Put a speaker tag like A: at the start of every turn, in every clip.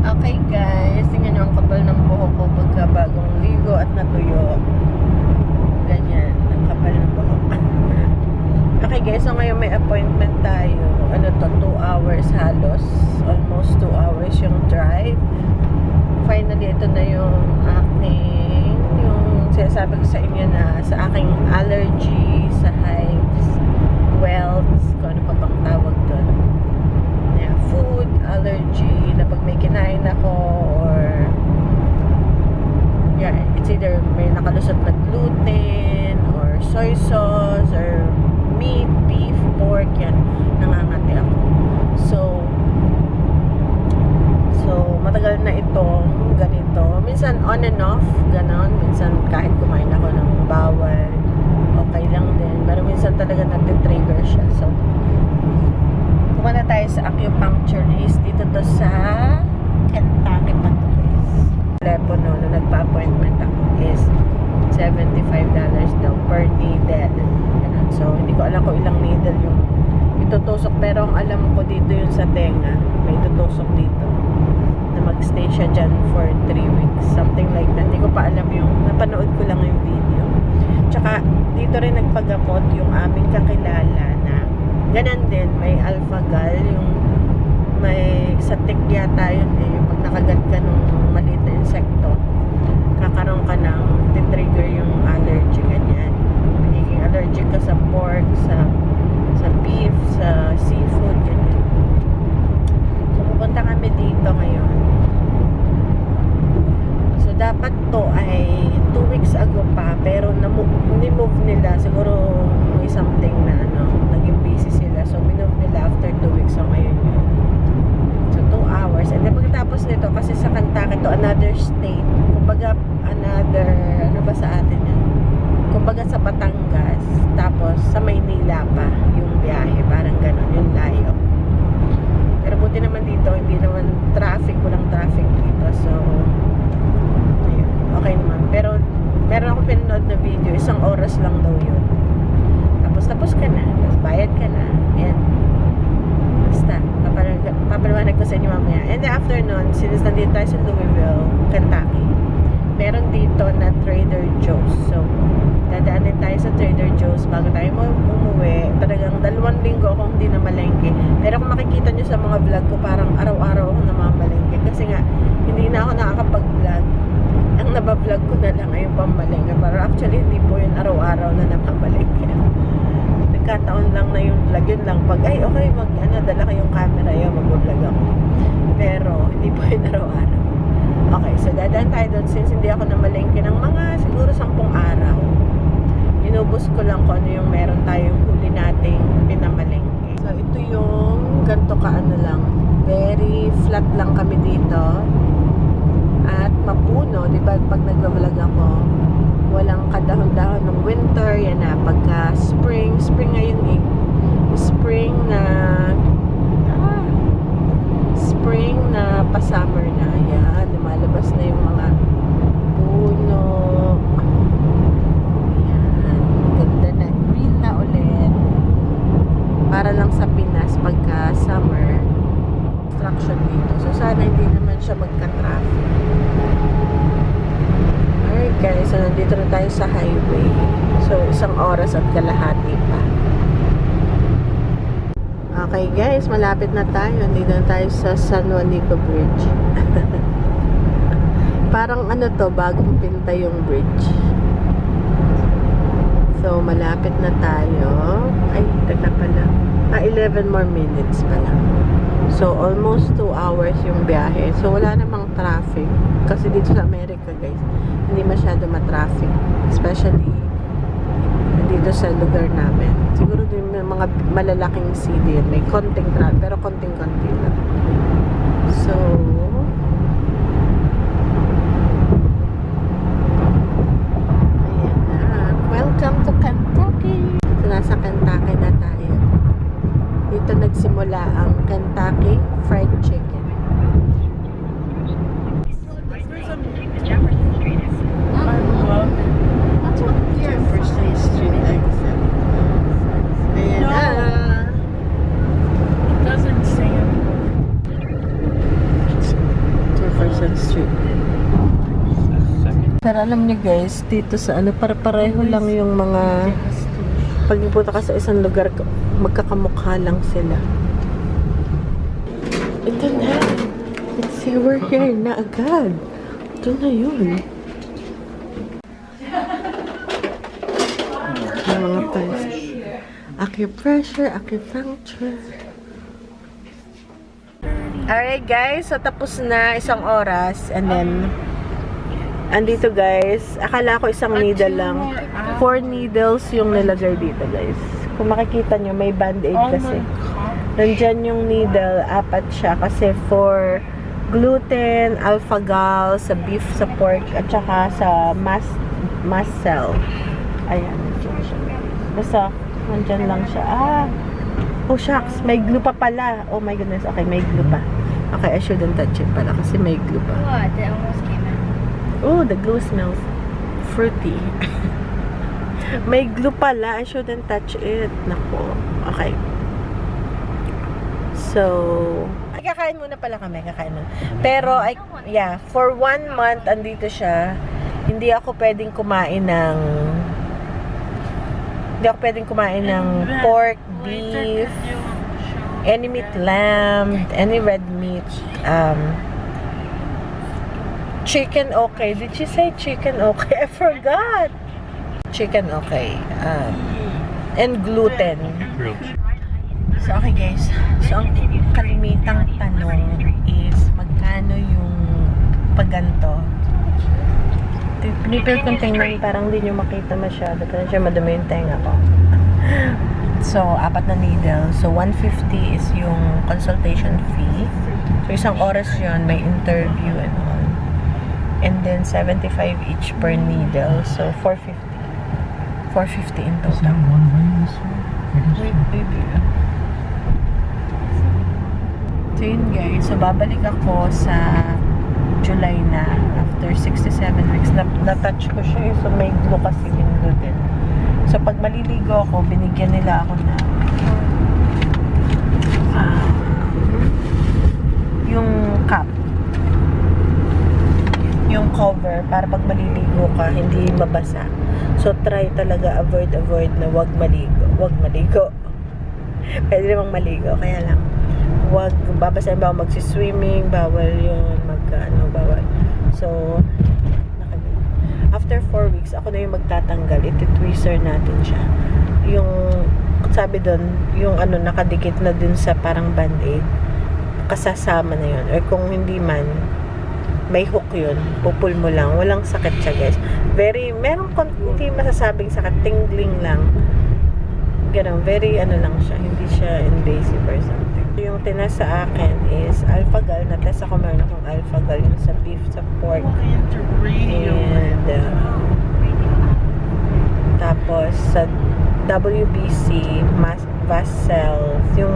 A: Okay guys, tingnan nyo ang kapal ng buhok ko pagka bagong ligo at natuyo. Ganyan, ang kapal ng buhok. Okay guys, so ngayon may appointment tayo. Ano to, 2 hours halos. Almost 2 hours yung drive. Finally, ito na yung aking, yung sinasabi ko sa inyo na sa aking allergy, sa hives, welts, kung ano pa bang tawag doon. Yeah, food allergy, na pag may kinain ako, or yeah, it's either may nakalusot na gluten, or soy sauce, or meat, beef, pork, yan, nangangati ako. So, matagal na itong ganito. Minsan on and off, ganon. Minsan kahit kumain ako ng bawal, okay lang din. Pero minsan talaga nati-trigger siya. So, kumana tayo sa acupuncturist. Dito to sa Kentucky pa to guys. Telepono na nagpa-appointment ako is $75 daw per needle. Ganon. So, hindi ko alam kung ilang needle yung itutusok. Pero ang alam ko dito yung sa tenga. May itutusok dito. Na magstay siya dyan for 3 weeks. Something like that. Hindi ko pa alam yung, napanood ko lang yung video. Tsaka, dito rin nagpagamot yung aming kakilala na ganan din, may alpha-gal, yung may sa tick yata yun eh, yung pag nakagat ka nung maliit na insekto, kakaroon ka ng titrigger yung allergy, ganyan. Magiging allergic ka sa pork, sa beef, sa seafood, ganyan. So, pupunta kami dito ngayon. So, dapat to ay 2 weeks ago pa, pero ni-move nila, siguro may something na ano, naging busy sila. So, minove nila after 2 weeks. So, ngayon yun. So, 2 hours. And then, pagkatapos nito, kasi sa Kentucky to, another state. Kumbaga, another, ano ba sa atin yan? Kumbaga sa Batangas. Tapos, sa Maynila pa yung biyahe. Parang gano'n, yung layo. Pero buti naman dito, hindi naman traffic, walang traffic dito. So, ayun, okay naman. Pero, meron akong pinanood na video, 1 oras lang daw yun. Tapos ka na, tapos bayad ka na, and basta, papaliwanag ko sa inyo mamaya. And after nun, since nandito tayo sa Louisville, Kentucky, meron dito na Trader Joe's. So, dadaanin tayo sa Trader Joe's bago tayo umuwi. Talagang 2 linggo akong hindi na malengke. Pero kung makikita nyo sa mga vlog ko, parang araw-araw akong namamalengke. Kasi nga, hindi na ako nakakapag-vlog. Ang nabablog ko na lang ay yung pamalengke. Pero actually, hindi po yun araw-araw na namamalengke. Nagkataon lang na yung vlog. Yun lang. Pag, ay, okay, dala kayong camera yun, mag-vlog ako. Pero, hindi po yun araw-araw. Okay, so dadaan tayo doon since hindi ako namalengke ng mga siguro 10 araw. Inubos ko lang kung ano yung meron tayong huli nating pinamalengke. So ito yung ganito ka ano lang, very flat lang kami dito. At mapuno, di ba pag nag-vlog ako, walang kadahon-dahon ng winter, yan na, pagka spring ngayon eh. Spring na pa-summer na, yan, lumalabas na yung mga puno. Yan, ganda na, green na ulit. Para lang sa Pinas pagka summer, construction dito. So sana hindi naman siya magka-traffic. Alright guys, so nandito na tayo sa highway. So 1 oras at kalahati pa. Okay guys, malapit na tayo. Nandito na tayo sa San Juanico Bridge. Parang ano to, bagong pinta yung bridge. So malapit na tayo. Ay, teka pala. 11 more minutes pala. So almost 2 hours yung biyahe. So wala namang traffic. Kasi dito sa America guys, hindi masyado ma-traffic. Especially dito sa lugar namin. Siguro din may mga malalaking city, may konting traffic, pero konting-konti lang. So, ayan na. Welcome to Kentucky! So, nasa Kentucky na tayo. Dito nagsimula ang Kentucky Fried Chicken. Jefferson Street exit. Ayan na.
B: It doesn't say it.
A: Street. Pero alam niyo guys, dito sa ano, pareho lang yung mga pag pupunta ka sa isang lugar, magkakamukha lang sila. Ito na. Let's see, we're here na agad. Ito na yun. Yung mga test. Acupressure, acupuncture. Alright guys, so tapos na isang oras and then andito guys, akala ko isang needle lang. 4 needles yung nilagay dito guys. Kung makikita nyo, may band-aid kasi. Nandyan yung needle, 4 siya kasi for gluten, alpha-gal, sa beef, sa pork, at saka sa mast cell. Ayan. Basta, nandyan lang siya. Oh shucks, may glue pa pala. Oh my goodness, okay, may glue pa. Okay, I shouldn't touch it pala kasi may glue pa.
B: What? It almost came out.
A: Oh, the glue smells fruity. May glue pala. I shouldn't touch it. Nako. Okay. So, kakain muna pala kami. Kakain muna. Pero, yeah, for 1 month, andito siya. Hindi ako pwedeng kumain ng pork, beef, any meat, lamb, any red meat, chicken okay. Did she say chicken okay? I forgot. Chicken okay. And gluten. So, okay guys. So, ang kalimitang tanong is magkano yung pagganto? Pinipil kong tingnan, parang hindi nyo makita masyado. Pero siya madumi yung tenga ko. So, 4 na needle. So, 150 is yung consultation fee. So, isang oras yun. May interview and all. And then, 75 each per needle. So, 450. 450 in total. Wait, baby. So, yun guys. So, babalik ako sa July na. After 67 weeks. Na-touch ko siya. So, may glue kasi yung glue din. So, pag maliligo ako, binigyan nila ako na yung cup. Yung cover para pag maliligo ka, hindi mabasa. So, try talaga avoid na wag maligo. Pwede namang maligo, kaya lang wag babasahin, bawal magsiswimming, bawal yun, bawal. So, after 4 weeks, ako na yung magtatanggal. Iti-tweezer natin siya. Yung, sabi doon, yung nakadikit na dun sa parang band-aid, kasasama na yun. Or kung hindi man, may hook yun. Pupul mo lang. Walang sakit siya, guys. Meron hindi masasabing sakit. Tingling lang. Ganun. Very, lang siya. Hindi siya invasive or something. Yung tinest sa akin is alpha-gal. Na-test ako, meron akong alpha-gal. Yung sa beef, sa pork. And, tapos, sa WBC, mast cells, yung,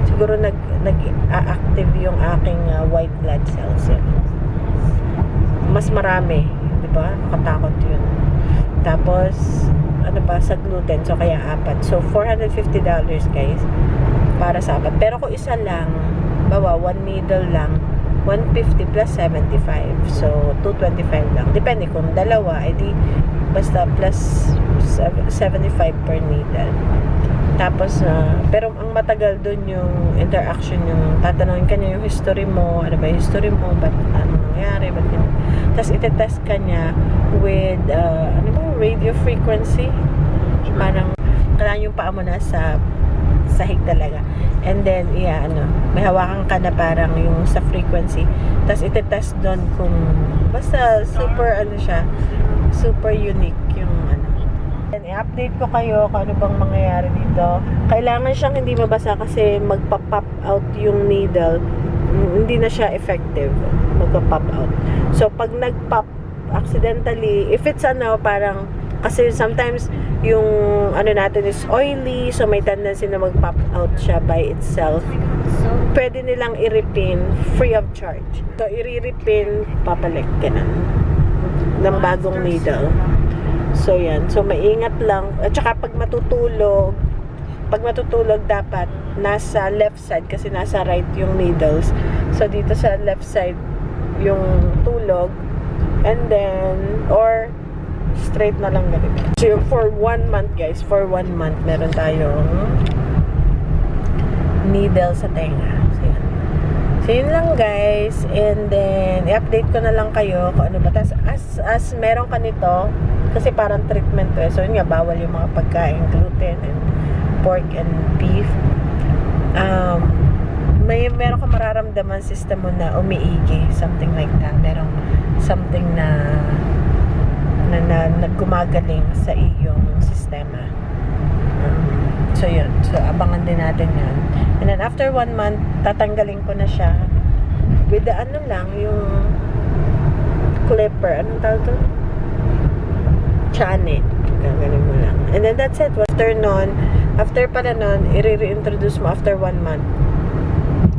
A: siguro nag-active yung aking white blood cells. Yun. Mas marami, di ba? Nakatakot yun. Tapos, sa gluten. So, kaya 4. So, $450 guys. Para sa 4. Pero kung isa lang, 1 needle lang, 150 plus 75. So, 225 lang. Depende kung dalawa, edi basta plus 75 per needle. Tapos, pero ang matagal dun yung interaction, yung tatanungin ka niya yung history mo, ano ba yung history mo, ba't ano nangyari, ba't yun. Tapos, itetest ka niya with, radio frequency. Parang, kailangan yung paa mo na sa sahig talaga. And then, may hawakan ka na parang yung sa frequency. Tapos, itetest doon kung, basta super, siya, super unique yung i-update ko kayo kung ano bang mangyayari dito. Kailangan siyang hindi mabasa kasi magpa-pop out yung needle. Hindi na siya effective. Magpa-pop out. So, pag nag-pop accidentally, if it's parang, kasi sometimes yung natin is oily, so may tendency na mag-pop out siya by itself. Pwede nilang i-repin free of charge. So, i-repin, papalik ganun ng bagong needle. So, yan. So, maingat lang. At saka, pag matutulog, dapat nasa left side kasi nasa right yung needles. So, dito sa left side, yung tulog, and then, or straight na lang ganito. So, for 1 month, guys, for 1 month, meron tayong needle sa tenga. So, yun. So, yun lang, guys. And then, i-update ko na lang kayo kung ano ba. Tapos, as meron ka nito, kasi parang treatment to eh. So, yun nga, bawal yung mga pagkain, gluten, and pork, and beef. Meron ka mararamdaman system mo na umiigi, something like that. Merong something na naggumagaling sa iyong sistema. So yun, so abangan din natin yan. And then after 1 month, tatanggalin ko na siya with the ano lang, yung clipper, anong tawag to? Chane. Gagaling mo lang. And then that's it. After pala nun, i-reintroduce mo after 1 month.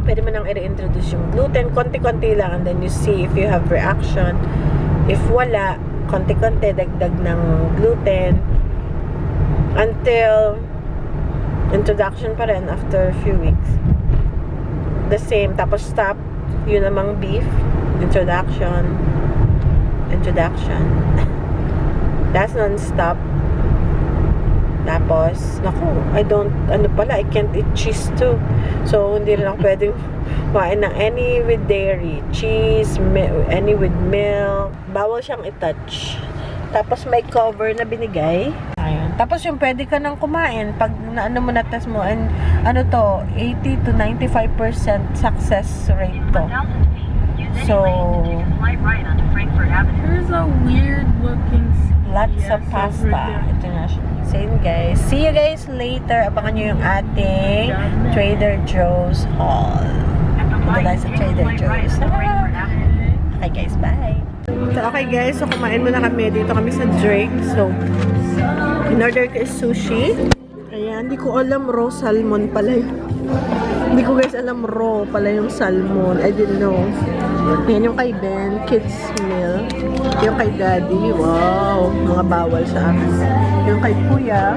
A: Pwede mo nang i-reintroduce yung gluten, konti-konti lang, and then you see if you have reaction. If wala, konti-konti, dagdag ng gluten until introduction pa rin after a few weeks. The same, tapos stop, yun namang beef, introduction. That's non-stop. Tapos, naku, I can't eat cheese too. So, hindi rin ako pwedeng kumain ng any with dairy, cheese, any with milk. Bawal siyang i-touch. Tapos, may cover na binigay. Ayun. Tapos, yung pwede ka nang kumain pag na-test mo, and 80 to 95% success rate to. So,
B: There's a weird looking
A: lots of pasta. International. So yun, guys. See you guys later. Abangan nyo yung ating Trader Joe's haul. Punta tayo sa Trader Joe's. Okay guys, bye. So okay guys, so kumain muna kami. Dito kami sa Drake. So, in-order ko is sushi. Ayan, hindi ko alam raw salmon pala yun. Hindi ko guys alam raw pala yung salmon. I didn't know. Ayan yung kay Ben, kids meal. Yung kay Daddy, wow, mga bawal sa akin. Yung kay Kuya,